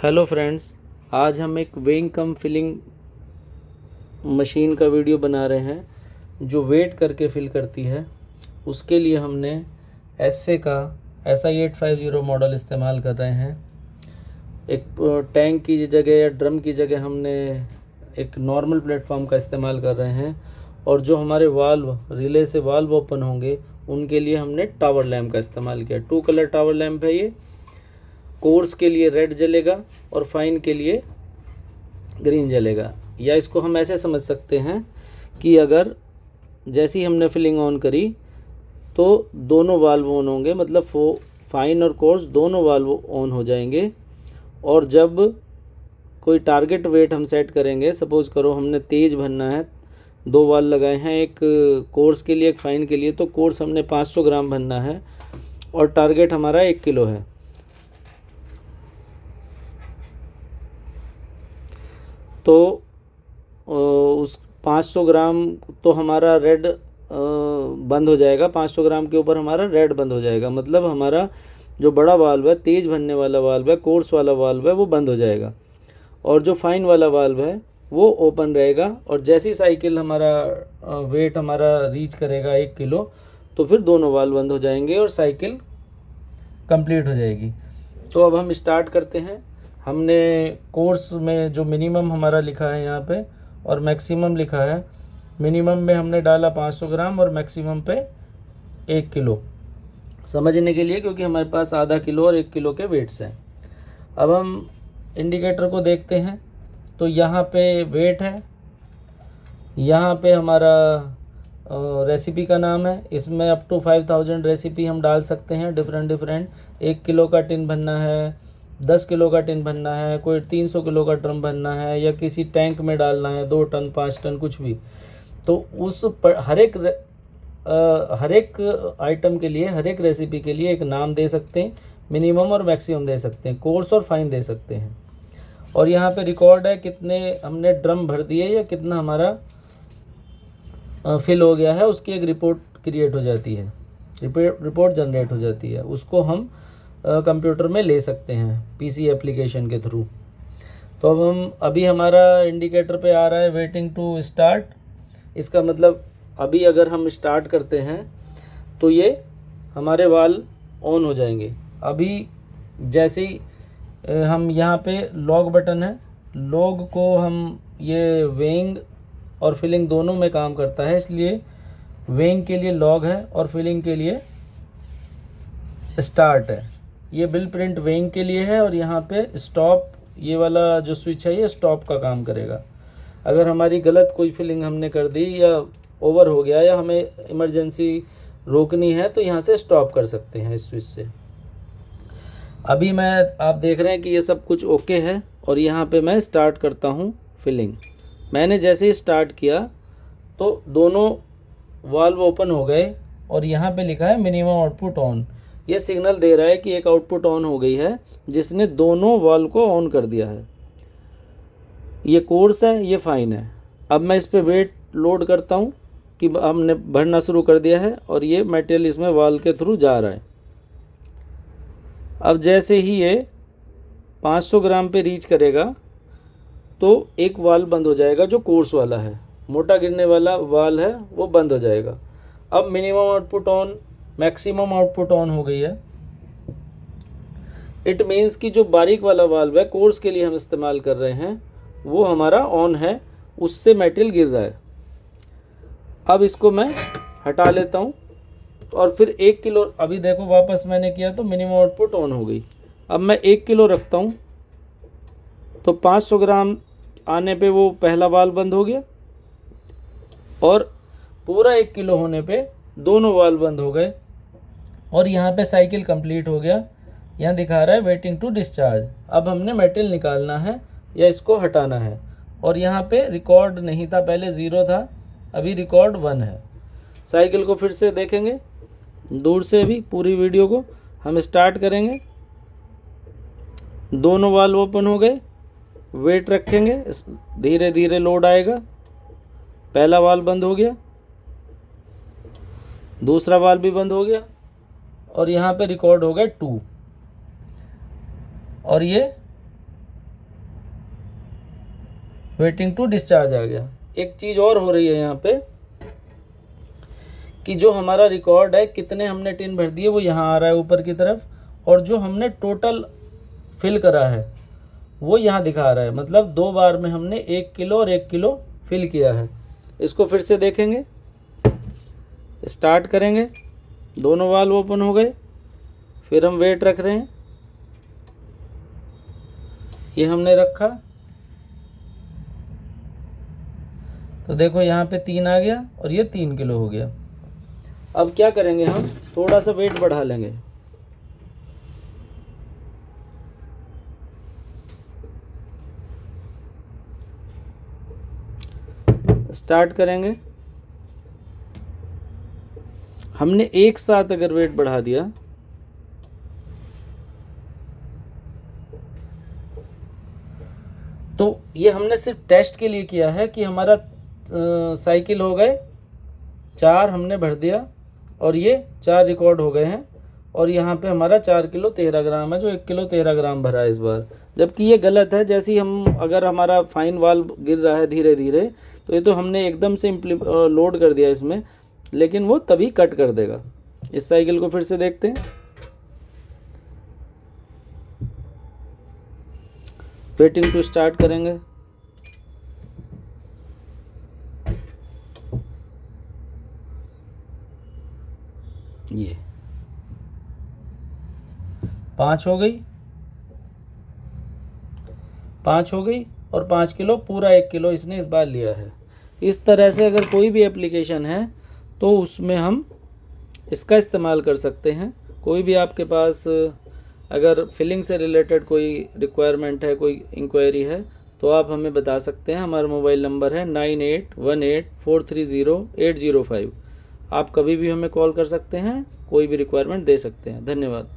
Hello friends, आज हम एक वेइंग कम फिलिंग मशीन का वीडियो बना रहे हैं जो वेट करके फिल करती है। उसके लिए हमने एसए का SI850 मॉडल इस्तेमाल कर रहे हैं। एक टैंक की जगह या ड्रम की जगह हमने एक नॉर्मल प्लेटफॉर्म का इस्तेमाल कर रहे हैं, और जो हमारे वाल्व रिले से वाल्व ओपन होंगे उनके लिए हमने टावर लैंप का इस्तेमाल किया। 2 कलर टावर लैंप है ये। कोर्स के लिए रेड जलेगा और फाइन के लिए ग्रीन जलेगा। या इसको हम ऐसे समझ सकते हैं कि अगर जैसे ही हमने फिलिंग ऑन करी तो दोनों वाल्व ऑन होंगे, मतलब फाइन और कोर्स दोनों वाल्व ऑन हो जाएंगे। और जब कोई टारगेट वेट हम सेट करेंगे, सपोज़ करो हमने तेज़ भरना है, 2 वाल्व लगाए हैं, एक कोर्स के लिए एक फाइन के लिए, तो कोर्स हमने 500 ग्राम भरना है और टारगेट हमारा 1 किलो है। तो उस 500 ग्राम तो हमारा रेड बंद हो जाएगा, 500 ग्राम के ऊपर हमारा रेड बंद हो जाएगा, मतलब हमारा जो बड़ा वाल्व है, तेज़ भरने वाला वाल्व है, कोर्स वाला वाल्व है, वो बंद हो जाएगा, और जो फाइन वाला वाल्व है वो ओपन रहेगा। और जैसी साइकिल हमारा वेट हमारा रीच करेगा 1 किलो, तो फिर दोनों वाल्व बंद हो जाएंगे और साइकिल कंप्लीट हो जाएगी। तो अब हम स्टार्ट करते हैं। हमने कोर्स में जो मिनिमम हमारा लिखा है यहाँ पे और मैक्सिमम लिखा है, मिनिमम में हमने डाला 500 ग्राम और मैक्सिमम पे 1 किलो, समझने के लिए, क्योंकि हमारे पास आधा किलो और 1 किलो के वेट्स हैं। अब हम इंडिकेटर को देखते हैं तो यहाँ पे वेट है, यहाँ पे हमारा रेसिपी का नाम है। इसमें अप टू 5000 रेसिपी हम डाल सकते हैं, डिफरेंट। 1 किलो का टिन भरना है, 10 किलो का टिन भरना है, कोई 300 किलो का ड्रम भरना है, या किसी टैंक में डालना है 2 टन 5 टन कुछ भी। तो उस पर हर एक आइटम के लिए, हर एक रेसिपी के लिए एक नाम दे सकते हैं, मिनिमम और मैक्सिमम दे सकते हैं, कोर्स और फाइन दे सकते हैं। और यहाँ पे रिकॉर्ड है कितने हमने ड्रम भर दिए या कितना हमारा फिल हो गया है, उसकी एक रिपोर्ट क्रिएट हो जाती है, रिपोर्ट जनरेट हो जाती है। उसको हम कंप्यूटर में ले सकते हैं पीसी एप्लीकेशन के थ्रू। तो अब अभी हमारा इंडिकेटर पे आ रहा है वेटिंग टू स्टार्ट। इसका मतलब अभी अगर हम स्टार्ट करते हैं तो ये हमारे वाल्व ऑन हो जाएंगे। अभी जैसे ही हम यहाँ पे लॉग बटन है, लॉग को हम, ये वेइंग और फिलिंग दोनों में काम करता है, इसलिए वेइंग के लिए लॉग है और फिलिंग के लिए स्टार्ट है। ये बिल प्रिंट वेइंग के लिए है, और यहाँ पे स्टॉप, ये वाला जो स्विच है ये स्टॉप का काम करेगा। अगर हमारी गलत कोई फिलिंग हमने कर दी या ओवर हो गया या हमें इमरजेंसी रोकनी है तो यहाँ से स्टॉप कर सकते हैं इस स्विच से। अभी आप देख रहे हैं कि ये सब कुछ ओके है, और यहाँ पे मैं स्टार्ट करता हूँ फिलिंग। मैंने जैसे ही स्टार्ट किया तो दोनों वाल्व ओपन हो गए, और यहाँ पे लिखा है मिनिमम आउटपुट ऑन। ये सिग्नल दे रहा है कि एक आउटपुट ऑन हो गई है, जिसने दोनों वाल्व को ऑन कर दिया है। ये कोर्स है, ये फाइन है। अब मैं इस पे वेट लोड करता हूँ कि हमने भरना शुरू कर दिया है, और ये मटेरियल इसमें वाल्व के थ्रू जा रहा है। अब जैसे ही ये 500 ग्राम पे रीच करेगा तो एक वाल्व बंद हो जाएगा, जो कोर्स वाला है, मोटा गिरने वाला वाल्व है, वो बंद हो जाएगा। अब minimum output on, maximum output on हो गई है। इट मीन्स कि जो बारीक वाला वाल्व है, कोर्स के लिए हम इस्तेमाल कर रहे हैं, वो हमारा ऑन है, उससे मटेरियल गिर रहा है। अब इसको मैं हटा लेता हूँ, और फिर 1 किलो, अभी देखो वापस मैंने किया तो मिनिमम आउटपुट ऑन हो गई। अब मैं 1 किलो रखता हूँ तो 500 ग्राम आने पे वो पहला वाल्व बंद हो गया, और पूरा 1 किलो होने पे दोनों वाल्व बंद हो गए, और यहाँ पे साइकिल कंप्लीट हो गया। यहाँ दिखा रहा है वेटिंग टू डिस्चार्ज। अब हमने मेटेरियल निकालना है या इसको हटाना है, और यहाँ पे रिकॉर्ड नहीं था, पहले 0 था, अभी रिकॉर्ड 1 है। साइकिल को फिर से देखेंगे दूर से, भी पूरी वीडियो को हम स्टार्ट करेंगे। दोनों वाल्व ओपन हो गए, वेट रखेंगे, धीरे धीरे लोड आएगा। पहला वाल्व बंद हो गया, दूसरा वाल्व भी बंद हो गया, और यहाँ पे रिकॉर्ड हो गया 2, और ये वेटिंग टू डिस्चार्ज आ गया। एक चीज़ और हो रही है यहाँ पे कि जो हमारा रिकॉर्ड है कितने हमने टिन भर दिए वो यहाँ आ रहा है ऊपर की तरफ, और जो हमने टोटल फिल करा है वो यहाँ दिखा रहा है। मतलब 2 बार में हमने 1 किलो और 1 किलो फिल किया है। इसको फिर से देखेंगे, स्टार्ट करेंगे, दोनों वाल्व ओपन हो गए, फिर हम वेट रख रहे हैं, ये हमने रखा तो देखो यहाँ पे 3 आ गया और ये 3 किलो हो गया। अब क्या करेंगे, हम थोड़ा सा वेट बढ़ा लेंगे। स्टार्ट करेंगे, हमने एक साथ अगर वेट बढ़ा दिया तो ये हमने सिर्फ टेस्ट के लिए किया है कि हमारा साइकिल हो गए 4 हमने भर दिया और ये 4 रिकॉर्ड हो गए हैं, और यहाँ पे हमारा 4 किलो 13 ग्राम है, जो 1 किलो 13 ग्राम भरा है इस बार। जबकि ये गलत है, जैसे ही हम अगर हमारा फाइन वाल्व गिर रहा है धीरे धीरे तो ये तो हमने एकदम से लोड कर दिया इसमें, लेकिन वो तभी कट कर देगा। इस साइकिल को फिर से देखते हैं, वेटिंग टू स्टार्ट करेंगे, ये 5 हो गई, 5 हो गई और 5 किलो, पूरा 1 किलो इसने इस बार लिया है। इस तरह से अगर कोई भी एप्लीकेशन है तो उसमें हम इसका इस्तेमाल कर सकते हैं। कोई भी आपके पास अगर फिलिंग से रिलेटेड कोई रिक्वायरमेंट है, कोई इंक्वायरी है, तो आप हमें बता सकते हैं। हमारा मोबाइल नंबर है 9818430805। आप कभी भी हमें कॉल कर सकते हैं, कोई भी रिक्वायरमेंट दे सकते हैं। धन्यवाद।